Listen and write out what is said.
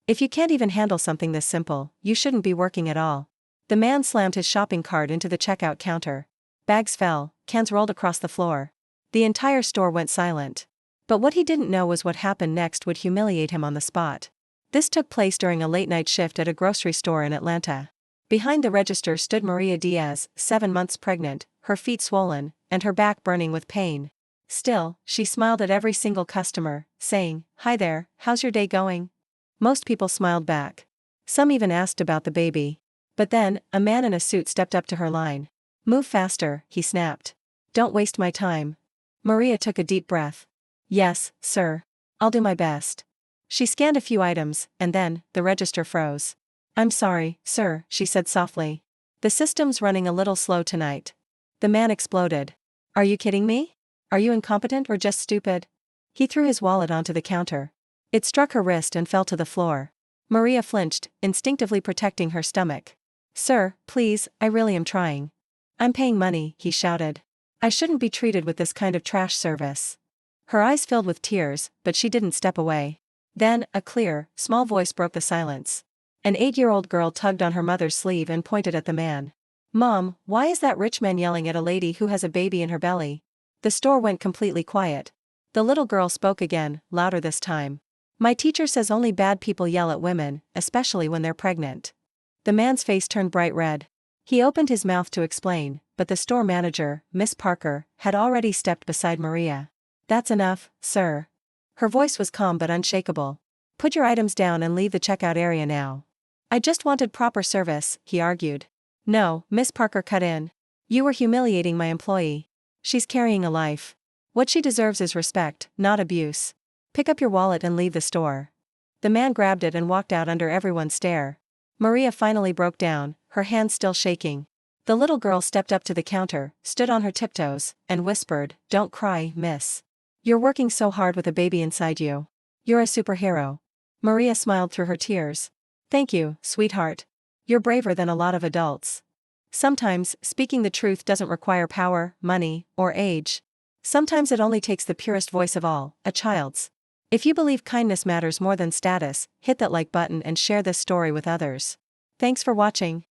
If you can't even handle something this simple, you shouldn't be working at all. The man slammed his shopping cart into the checkout counter. Bags fell, cans rolled across the floor. The entire store went silent. But what he didn't know was what happened next would humiliate him on the spot. This took place during a late-night shift at a grocery store in Atlanta. Behind the register stood Maria Diaz, 7 months pregnant, her feet swollen, and her back burning with pain. Still, she smiled at every single customer, saying, "Hi there, how's your day going?" Most people smiled back. Some even asked about the baby. But then, a man in a suit stepped up to her line. "Move faster," he snapped. "Don't waste my time." Maria took a deep breath. "Yes, sir. I'll do my best." She scanned a few items, and then, the register froze. "I'm sorry, sir," she said softly. "The system's running a little slow tonight." The man exploded. "Are you kidding me? Are you incompetent or just stupid?" He threw his wallet onto the counter. It struck her wrist and fell to the floor. Maria flinched, instinctively protecting her stomach. "Sir, please, I really am trying. I'm paying money," he shouted. "I shouldn't be treated with this kind of trash service." Her eyes filled with tears, but she didn't step away. Then, a clear, small voice broke the silence. An 8-year-old girl tugged on her mother's sleeve and pointed at the man. "Mom, why is that rich man yelling at a lady who has a baby in her belly?" The store went completely quiet. The little girl spoke again, louder this time. "My teacher says only bad people yell at women, especially when they're pregnant." The man's face turned bright red. He opened his mouth to explain, but the store manager, Miss Parker, had already stepped beside Maria. "That's enough, sir." Her voice was calm but unshakable. "Put your items down and leave the checkout area now." "I just wanted proper service," he argued. "No," Miss Parker cut in. "You were humiliating my employee. She's carrying a life. What she deserves is respect, not abuse. Pick up your wallet and leave the store." The man grabbed it and walked out under everyone's stare. Maria finally broke down, her hands still shaking. The little girl stepped up to the counter, stood on her tiptoes, and whispered, "Don't cry, miss. You're working so hard with a baby inside you. You're a superhero." Maria smiled through her tears. "Thank you, sweetheart. You're braver than a lot of adults." Sometimes, speaking the truth doesn't require power, money, or age. Sometimes it only takes the purest voice of all, a child's. If you believe kindness matters more than status, hit that like button and share this story with others. Thanks for watching.